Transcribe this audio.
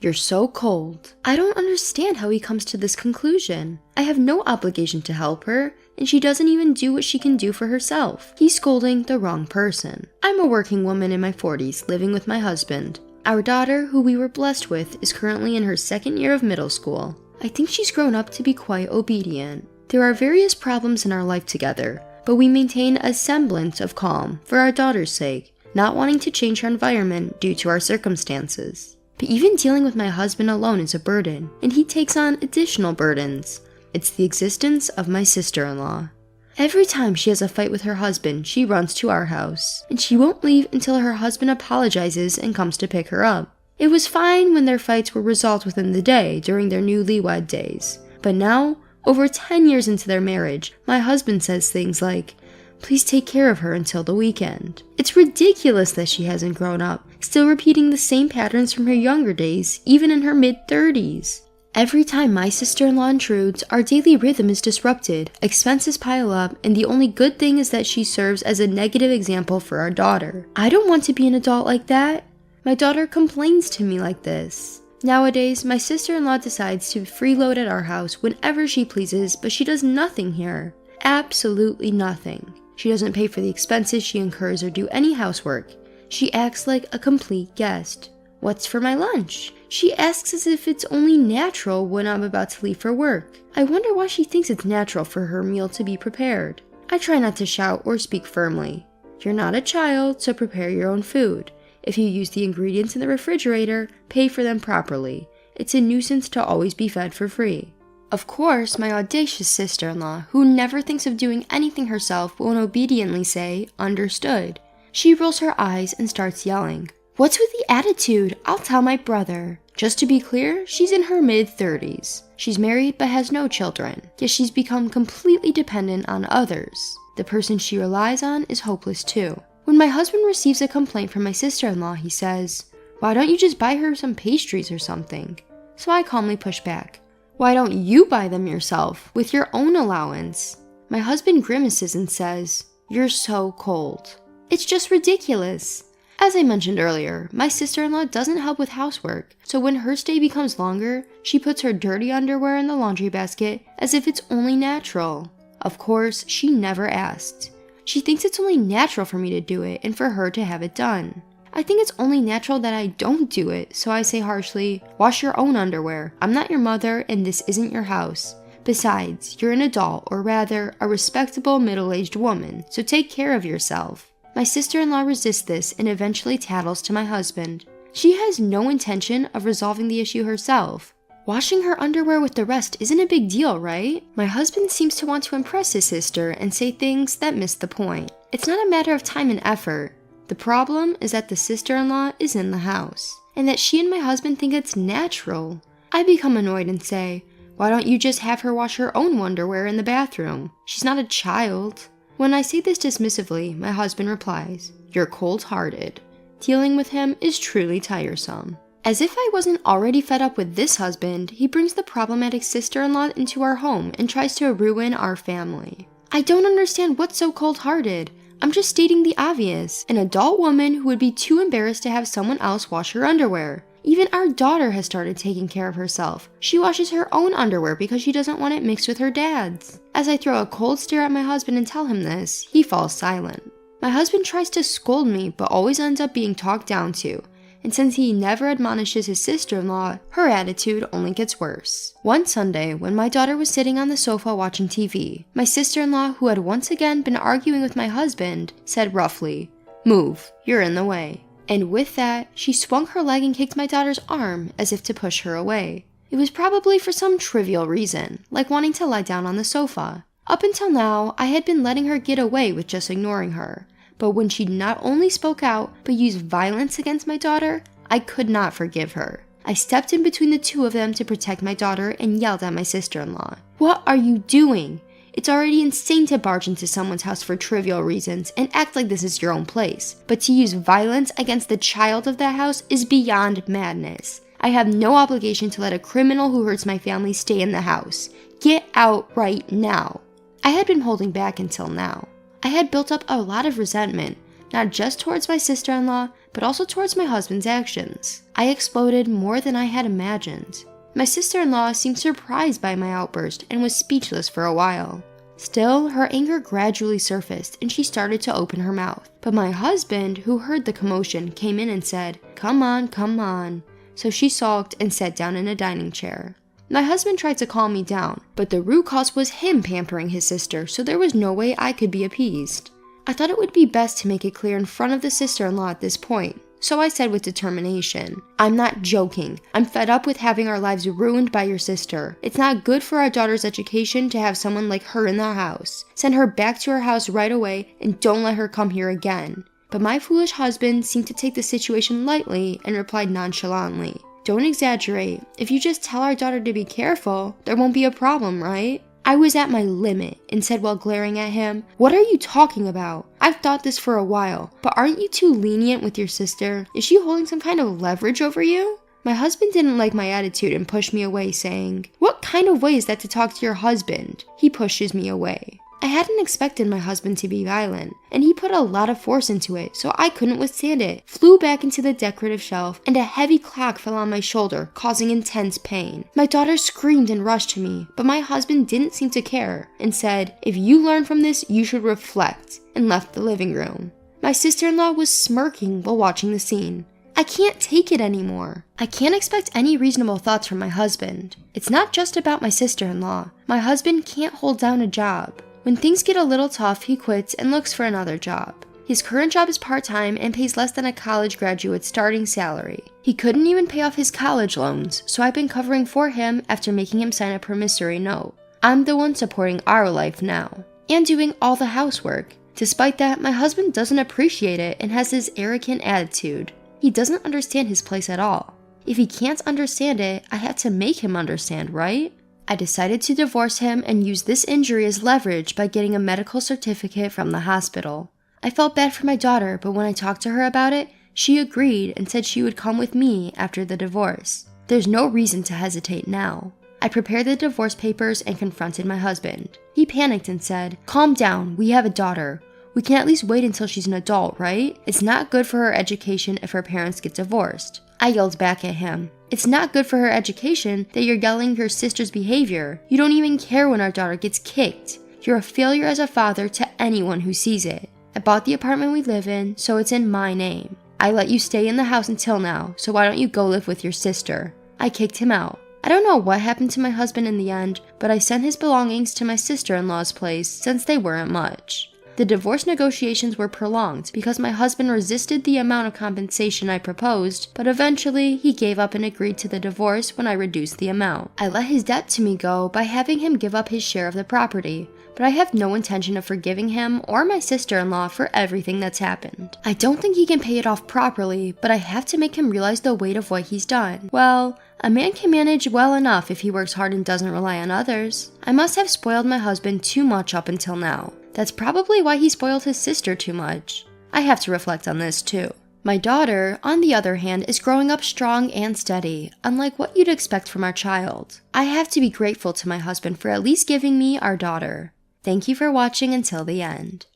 "You're so cold." I don't understand how he comes to this conclusion. I have no obligation to help her, and she doesn't even do what she can do for herself. He's scolding the wrong person. I'm a working woman in my 40s, living with my husband. Our daughter, who we were blessed with, is currently in her second year of middle school. I think she's grown up to be quite obedient. There are various problems in our life together, but we maintain a semblance of calm for our daughter's sake, not wanting to change her environment due to our circumstances. But even dealing with my husband alone is a burden, and he takes on additional burdens. It's the existence of my sister-in-law. Every time she has a fight with her husband, she runs to our house, and she won't leave until her husband apologizes and comes to pick her up. It was fine when their fights were resolved within the day during their newlywed days, but now, over 10 years into their marriage, my husband says things like, "Please take care of her until the weekend." It's ridiculous that she hasn't grown up, still repeating the same patterns from her younger days, even in her mid-30s. Every time my sister-in-law intrudes, our daily rhythm is disrupted, expenses pile up, and the only good thing is that she serves as a negative example for our daughter. I don't want to be an adult like that. My daughter complains to me like this. Nowadays, my sister-in-law decides to freeload at our house whenever she pleases, but she does nothing here. Absolutely nothing. She doesn't pay for the expenses she incurs or do any housework. She acts like a complete guest. "What's for my lunch?" She asks as if it's only natural when I'm about to leave for work. I wonder why she thinks it's natural for her meal to be prepared. I try not to shout or speak firmly. You're not a child, so prepare your own food. If you use the ingredients in the refrigerator, pay for them properly. It's a nuisance to always be fed for free. Of course, my audacious sister-in-law, who never thinks of doing anything herself, won't obediently say, "Understood." She rolls her eyes and starts yelling. "What's with the attitude? I'll tell my brother." Just to be clear, she's in her mid-30s. She's married but has no children, yet she's become completely dependent on others. The person she relies on is hopeless too. When my husband receives a complaint from my sister-in-law, he says, "Why don't you just buy her some pastries or something?" So I calmly push back. "Why don't you buy them yourself, with your own allowance?" My husband grimaces and says, "You're so cold." It's just ridiculous. As I mentioned earlier, my sister-in-law doesn't help with housework, so when her stay becomes longer, she puts her dirty underwear in the laundry basket as if it's only natural. Of course, she never asked. She thinks it's only natural for me to do it and for her to have it done. I think it's only natural that I don't do it, so I say harshly, "Wash your own underwear. I'm not your mother and this isn't your house. Besides, you're an adult, or rather, a respectable middle-aged woman, so take care of yourself." My sister-in-law resists this and eventually tattles to my husband. She has no intention of resolving the issue herself. Washing her underwear with the rest isn't a big deal, right? My husband seems to want to impress his sister and say things that miss the point. It's not a matter of time and effort. The problem is that the sister-in-law is in the house, and that she and my husband think it's natural. I become annoyed and say, "Why don't you just have her wash her own underwear in the bathroom? She's not a child." When I say this dismissively, my husband replies, "You're cold-hearted." Dealing with him is truly tiresome. As if I wasn't already fed up with this husband, he brings the problematic sister-in-law into our home and tries to ruin our family. I don't understand what's so cold-hearted. I'm just stating the obvious. An adult woman who would be too embarrassed to have someone else wash her underwear. Even our daughter has started taking care of herself. She washes her own underwear because she doesn't want it mixed with her dad's. As I throw a cold stare at my husband and tell him this, he falls silent. My husband tries to scold me, but always ends up being talked down to. And since he never admonishes his sister-in-law, her attitude only gets worse. One Sunday, when my daughter was sitting on the sofa watching TV, my sister-in-law, who had once again been arguing with my husband, said roughly, "Move, you're in the way." And with that, she swung her leg and kicked my daughter's arm as if to push her away. It was probably for some trivial reason, like wanting to lie down on the sofa. Up until now, I had been letting her get away with just ignoring her. But when she not only spoke out, but used violence against my daughter, I could not forgive her. I stepped in between the two of them to protect my daughter and yelled at my sister-in-law. "What are you doing? It's already insane to barge into someone's house for trivial reasons and act like this is your own place. But to use violence against the child of that house is beyond madness. I have no obligation to let a criminal who hurts my family stay in the house. Get out right now." I had been holding back until now. I had built up a lot of resentment, not just towards my sister-in-law, but also towards my husband's actions. I exploded more than I had imagined. My sister-in-law seemed surprised by my outburst and was speechless for a while. Still, her anger gradually surfaced and she started to open her mouth. But my husband, who heard the commotion, came in and said, "Come on, come on." So she sulked and sat down in a dining chair. My husband tried to calm me down, but the root cause was him pampering his sister, so there was no way I could be appeased. I thought it would be best to make it clear in front of the sister-in-law at this point. So I said with determination, "I'm not joking. I'm fed up with having our lives ruined by your sister. It's not good for our daughter's education to have someone like her in the house. Send her back to her house right away and don't let her come here again." But my foolish husband seemed to take the situation lightly and replied nonchalantly, "Don't exaggerate. If you just tell our daughter to be careful, there won't be a problem, right?" I was at my limit and said while glaring at him, "What are you talking about? I've thought this for a while, but aren't you too lenient with your sister? Is she holding some kind of leverage over you?" My husband didn't like my attitude and pushed me away, saying, "What kind of way is that to talk to your husband?" He pushes me away. I hadn't expected my husband to be violent, and he put a lot of force into it, so I couldn't withstand it. Flew back into the decorative shelf, and a heavy clock fell on my shoulder, causing intense pain. My daughter screamed and rushed to me, but my husband didn't seem to care, and said, "If you learn from this, you should reflect," and left the living room. My sister-in-law was smirking while watching the scene. I can't take it anymore. I can't expect any reasonable thoughts from my husband. It's not just about my sister-in-law. My husband can't hold down a job. When things get a little tough, he quits and looks for another job. His current job is part-time and pays less than a college graduate's starting salary. He couldn't even pay off his college loans, so I've been covering for him after making him sign a promissory note. I'm the one supporting our life now, and doing all the housework. Despite that, my husband doesn't appreciate it and has this arrogant attitude. He doesn't understand his place at all. If he can't understand it, I have to make him understand, right? I decided to divorce him and use this injury as leverage by getting a medical certificate from the hospital. I felt bad for my daughter, but when I talked to her about it, she agreed and said she would come with me after the divorce. There's no reason to hesitate now. I prepared the divorce papers and confronted my husband. He panicked and said, "Calm down, we have a daughter. We can at least wait until she's an adult, right? It's not good for her education if her parents get divorced." I yelled back at him, "It's not good for her education that you're yelling your sister's behavior. You don't even care when our daughter gets kicked. You're a failure as a father to anyone who sees it. I bought the apartment we live in, so it's in my name. I let you stay in the house until now, so why don't you go live with your sister?" I kicked him out. I don't know what happened to my husband in the end, but I sent his belongings to my sister-in-law's place since they weren't much. The divorce negotiations were prolonged because my husband resisted the amount of compensation I proposed, but eventually he gave up and agreed to the divorce when I reduced the amount. I let his debt to me go by having him give up his share of the property, but I have no intention of forgiving him or my sister-in-law for everything that's happened. I don't think he can pay it off properly, but I have to make him realize the weight of what he's done. Well, a man can manage well enough if he works hard and doesn't rely on others. I must have spoiled my husband too much up until now. That's probably why he spoiled his sister too much. I have to reflect on this too. My daughter, on the other hand, is growing up strong and steady, unlike what you'd expect from our child. I have to be grateful to my husband for at least giving me our daughter. Thank you for watching until the end.